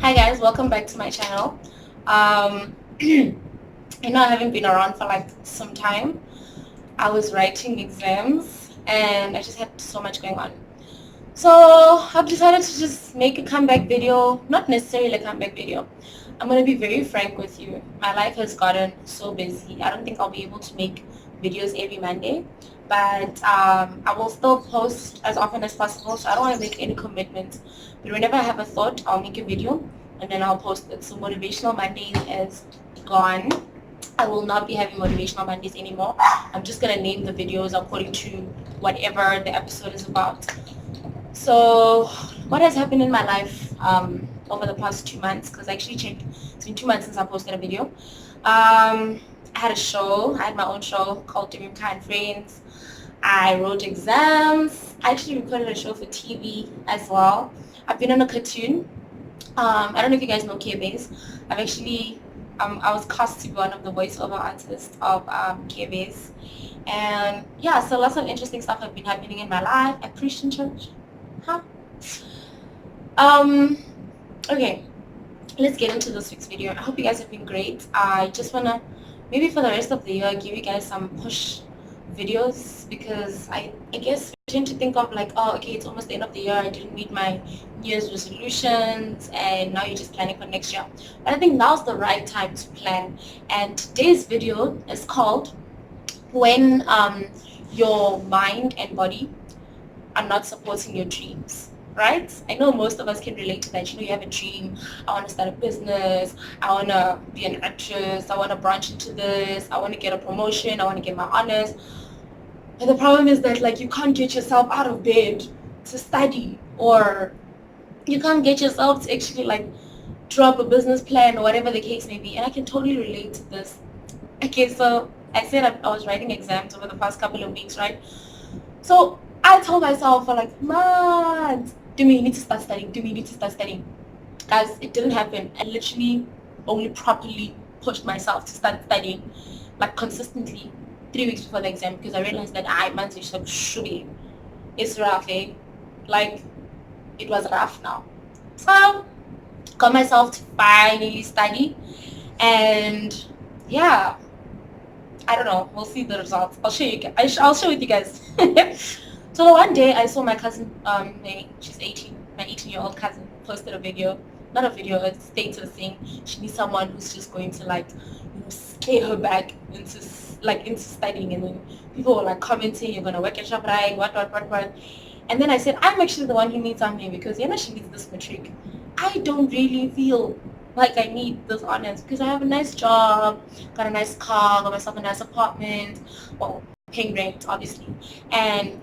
Hi guys, welcome back to my channel. I know I haven't been around for like some time. I was writing exams and I just had so much going on. So I've decided to just make a comeback video, not necessarily a comeback video. I'm going to be very frank with you. My life has gotten so busy. I don't think I'll be able to make videos every Monday, but I will still post as often as possible, so I don't want to make any commitments. But whenever I have a thought, I'll make a video and then I'll post it. So Motivational Mondays is gone. I will not be having Motivational Mondays anymore. I'm just going to name the videos according to whatever the episode is about. So what has happened in my life over the past 2 months, because I actually checked, it's been 2 months since I posted a video. I had a show, I had my own show called Tumi Mkha and Friends. I wrote exams. I actually recorded a show for TV as well. I've been on a cartoon. I don't know if you guys know K-Base. I've actually, I was cast to be one of the voiceover artists of K-Base. And yeah, so lots of interesting stuff have been happening in my life at Christian church. Huh? Okay, let's get into this week's video. I hope you guys have been great. I just want to, maybe for the rest of the year, give you guys some push videos, because I guess we tend to think of like, oh, okay, it's almost the end of the year, I didn't meet my New Year's resolutions, and now you're just planning for next year. But I think now's the right time to plan. And today's video is called When Your Mind and Body Are Not Supporting Your Dreams. Right? I know most of us can relate to that. You know, you have a dream. I want to start a business. I want to be an actress. I want to branch into this. I want to get a promotion. I want to get my honors. And the problem is that, like, you can't get yourself out of bed to study, or you can't get yourself to actually, like, draw up a business plan or whatever the case may be. And I can totally relate to this. Okay, so I said I was writing exams over the past couple of weeks, right? So I told myself for like months, Tumi, you need to start studying. Tumi, you need to start studying. Guys, it didn't happen. I literally only properly pushed myself to start studying, like, consistently 3 weeks before the exam, because I realized that months is like, shubi, it's rough, eh? Like, it was rough now. So got myself to finally study, and yeah, I don't know. We'll see the results. I'll show you. I'll share with you guys. So one day I saw my cousin, she's 18, my 18-year-old cousin posted a video, not a video, a status saying she needs someone who's just going to, like, you know, scare her back into studying. And then people were like commenting, you're gonna work at Shoprite, what. And then I said, I'm actually the one who needs something, because, you know, she needs this matric. I don't really feel like I need those honors, because I have a nice job, got a nice car, got myself a nice apartment, well, paying rent obviously, and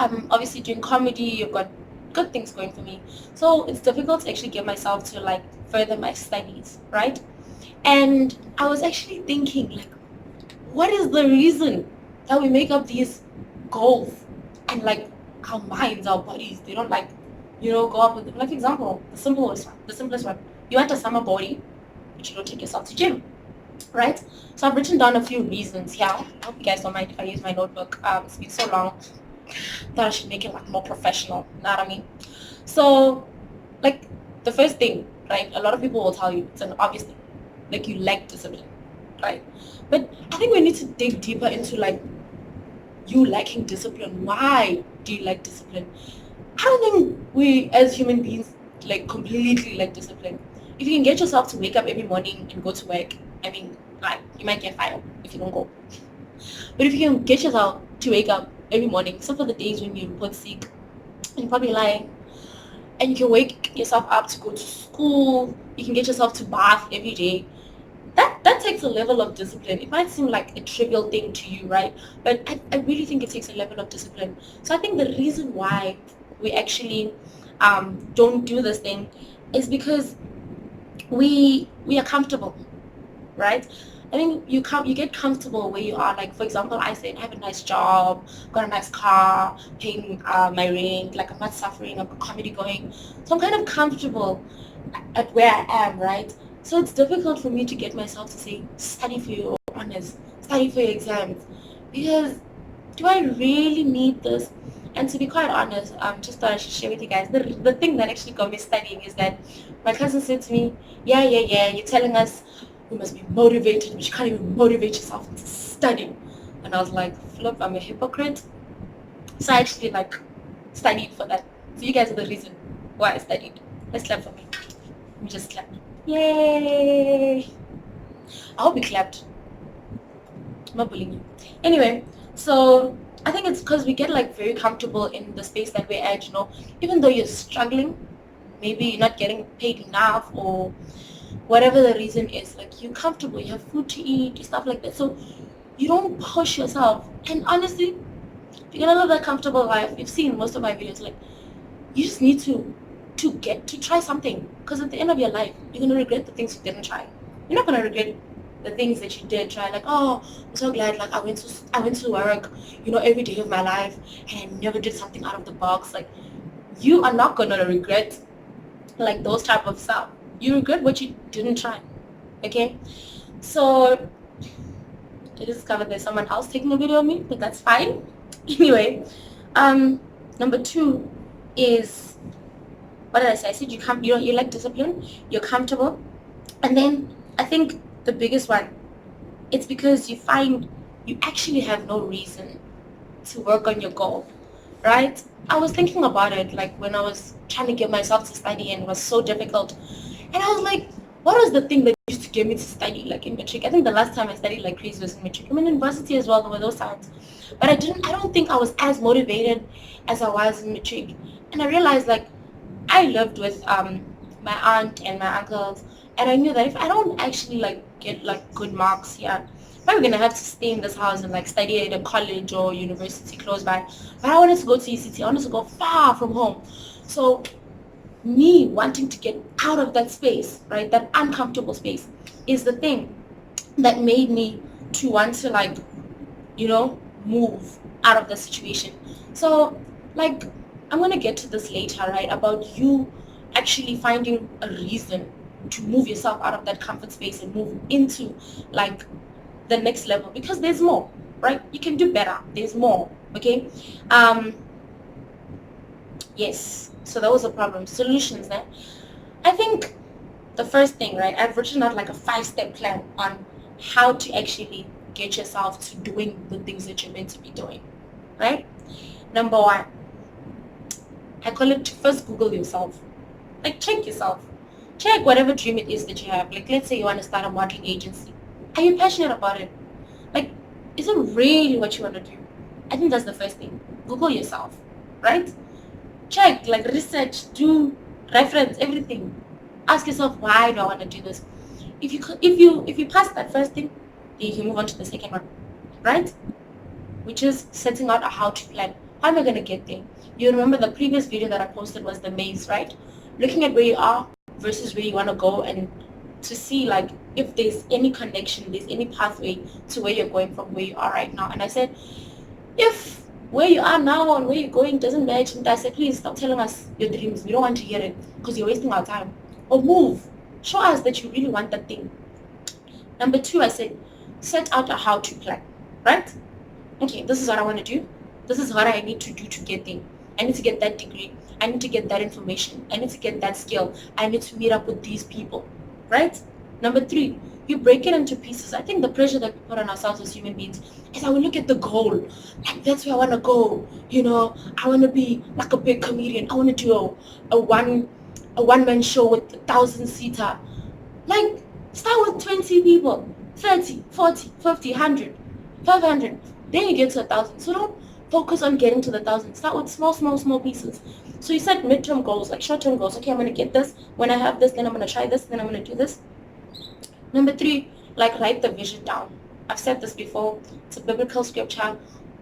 I'm obviously doing comedy. I've got good things going for me, so it's difficult to actually get myself to, like, further my studies, right? And I was actually thinking, like, what is the reason that we make up these goals, and, like, our minds, our bodies, they don't, like, you know, go up with them. Like, example, the simplest one. You want a summer body, but you don't take yourself to gym, right? So I've written down a few reasons here. I hope you guys don't mind if I use my notebook. It's been so long that I should make it, like, more professional. You know what I mean? So, like, the first thing, right? A lot of people will tell you it's an obvious thing, like, you lack discipline, right? But I think we need to dig deeper into, like, you lacking discipline. Why do you lack discipline? I don't think we as human beings, like, completely lack discipline. If you can get yourself to wake up every morning and go to work, I mean, like, you might get fired if you don't go. But if you can get yourself to wake up every morning, except for the days when you report sick, and you're probably lying, and you can wake yourself up to go to school, you can get yourself to bath every day, that takes a level of discipline. It might seem like a trivial thing to you, right? But I really think it takes a level of discipline. So I think the reason why we actually don't do this thing is because we are comfortable, right? I think you get comfortable where you are. Like, for example, I said I have a nice job, got a nice car, paying my rent, like, I'm not suffering, I've got comedy going, so I'm kind of comfortable at where I am, right? So it's difficult for me to get myself to say, study for your honors, study for your exams, because do I really need this? And to be quite honest, just thought I should share with you guys. The thing that actually got me studying is that my cousin said to me, yeah, you're telling us we must be motivated, but you can't even motivate yourself to study. And I was like, flip, I'm a hypocrite. So I actually like studied for that. So you guys are the reason why I studied. Let's clap for me. Let me just clap. Yay! I hope you clapped. I'm not bullying you. Anyway, so I think it's because we get like very comfortable in the space that we're at, even though you're struggling, maybe you're not getting paid enough or whatever the reason is, like you're comfortable, you have food to eat, stuff like that. So you don't push yourself. And honestly, if you're gonna live that comfortable life, you've seen most of my videos, like you just need to get to try something, because at the end of your life you're gonna regret the things you didn't try. You're not gonna regret the things that you did try, like, oh, I'm so glad like I went to work, every day of my life, and I never did something out of the box. Like you are not gonna regret like those type of stuff. You regret what you didn't try. Okay, so I discovered there's someone else taking a video of me, but that's fine. Anyway, number 2 is, what did I say? I said you like discipline, you're comfortable, and then I think the biggest one, it's because you find you actually have no reason to work on your goal, right? I was thinking about it, like when I was trying to get myself to study and it was so difficult, and I was like, what was the thing that used to get me to study, like in matric? I think the last time I studied like crazy was in matric. I mean, in university as well, there were those times, but I don't think I was as motivated as I was in matric. And I realized, like, I lived with my aunt and my uncles, and I knew that if I don't actually like get like good marks here, I'm probably gonna have to stay in this house and like study at a college or university close by. But I wanted to go to ECT. I wanted to go far from home. So me wanting to get out of that space, right, that uncomfortable space, is the thing that made me to want to like, move out of the situation. So like, I'm gonna get to this later, right, about you actually finding a reason to move yourself out of that comfort space and move into like the next level, because there's more, right? You can do better. There's more. Okay. Yes. So that was a problem. Solutions then. I think the first thing, right, I've written out like a 5-step plan on how to actually get yourself to doing the things that you're meant to be doing, right? Number 1, I call it, first Google yourself. Like, check yourself. Check whatever dream it is that you have. Like, let's say you want to start a modeling agency. Are you passionate about it? Like, is it really what you want to do? I think that's the first thing. Google yourself, right? Check, like, research, do reference, everything. Ask yourself, why do I want to do this? If you pass that first thing, then you can move on to the second one, right? Which is setting out a how-to plan. How am I going to get there? You remember the previous video that I posted was the maze, right? Looking at where you are versus where you want to go, and to see like if there's any connection, there's any pathway to where you're going from where you are right now. And I said, if where you are now and where you're going doesn't match, and I said, please stop telling us your dreams. We don't want to hear it because you're wasting our time. Or move. Show us that you really want that thing. Number 2, I said, set out a how-to plan, right? Okay, this is what I want to do. This is what I need to do to get there. I need to get that degree. I need to get that information. I need to get that skill. I need to meet up with these people, right? Number 3, you break it into pieces. I think the pressure that we put on ourselves as human beings is that we look at the goal. Like, that's where I want to go. I want to be like a big comedian. I want to do a one-man show with 1,000-seater. Like, start with 20 people, 30, 40, 50, 100, 500. Then you get to 1,000. So don't focus on getting to the 1,000. Start with small pieces. So you set midterm goals, like short-term goals. Okay, I'm going to get this. When I have this, then I'm going to try this. Then I'm going to do this. Number 3, like, write the vision down. I've said this before. It's a biblical scripture.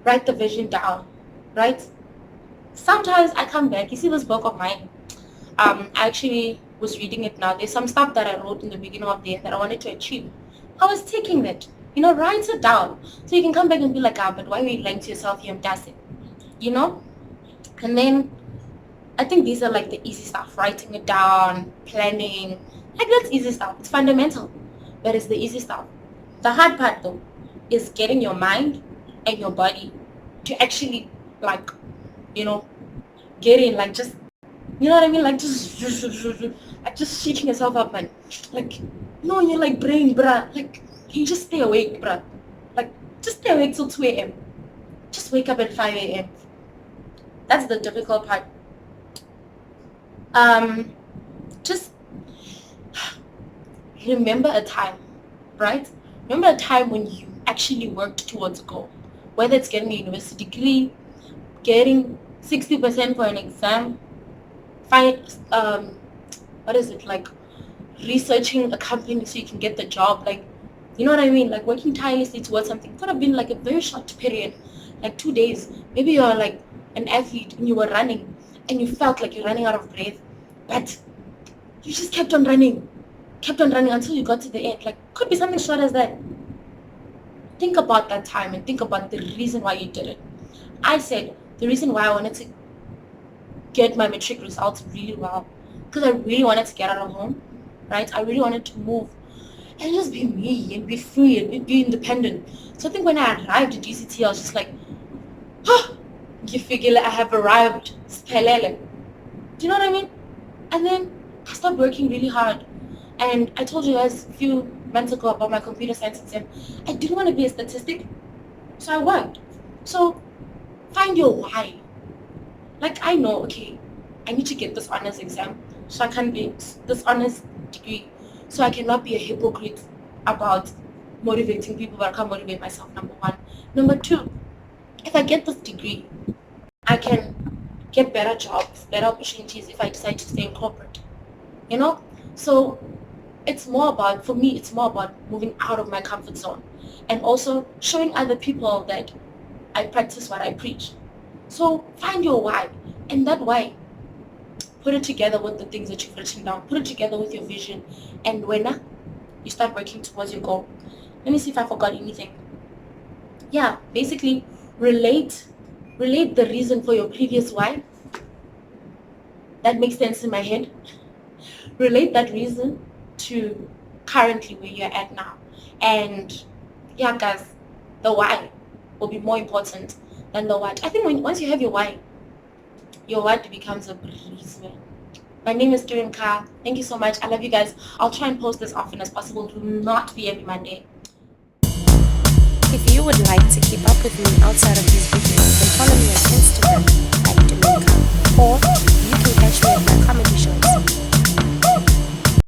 Write the vision down, right? Sometimes I come back. You see this book of mine? I actually was reading it now. There's some stuff that I wrote in the beginning of the year that I wanted to achieve. I was taking it. Write it down. So you can come back and be like, but why are you lying to yourself here? That's it. And then I think these are like the easy stuff. Writing it down, planning. Like, that's easy stuff. It's fundamental. But it's the easy stuff. The hard part though is getting your mind and your body to actually like you know, getting like just, you know what I mean? Like just shaking yourself up, man. Like, no, you're like brain, bruh. Like, can you just stay awake, bruh? Like, just stay awake till 2 a.m. Just wake up at 5 a.m. That's the difficult part. Just remember a time, right? Remember a time when you actually worked towards a goal, whether it's getting a university degree, getting 60% for an exam, find what is it, like researching a company so you can get the job, like, you know what I mean, like working tirelessly towards something. It could have been like a very short period, like 2 days. Maybe you're like an athlete and you were running and you felt like you're running out of breath, but you just kept on running until you got to the end. Like, could be something short as that. Think about that time and think about the reason why you did it. I said the reason why I wanted to get my matric results really well, because I really wanted to get out of home, right? I really wanted to move and just be me and be free and be independent. So I think when I arrived at DCT, I was just like, oh, you figure I have arrived. Spelele. Do you know what I mean? And then I started working really hard. And I told you guys a few months ago about my computer science exam. I didn't want to be a statistic, so I worked. So find your why. Like, I know, okay, I need to get this honors exam, so I can be this honors degree, so I cannot be a hypocrite about motivating people, but I can't motivate myself, number one. Number two, if I get this degree, I can get better jobs, better opportunities if I decide to stay in corporate, you know? So it's more about, for me, it's more about moving out of my comfort zone and also showing other people that I practice what I preach. So find your why, and that why, put it together with the things that you've written down, put it together with your vision, and when you start working towards your goal. Let me see if I forgot anything. Yeah, basically relate the reason for your previous why. That makes sense in my head. Relate that reason to currently where you're at now. And yeah, guys, the why will be more important than the what. I think once you have your why becomes a breeze, man. My name is Tumi Mkha. Thank you so much. I love you guys. I'll try and post this often as possible. Do not be every Monday. If you would like to keep up with me outside of these videos, then follow me on Instagram at Tumi Mkha, or you can catch me at my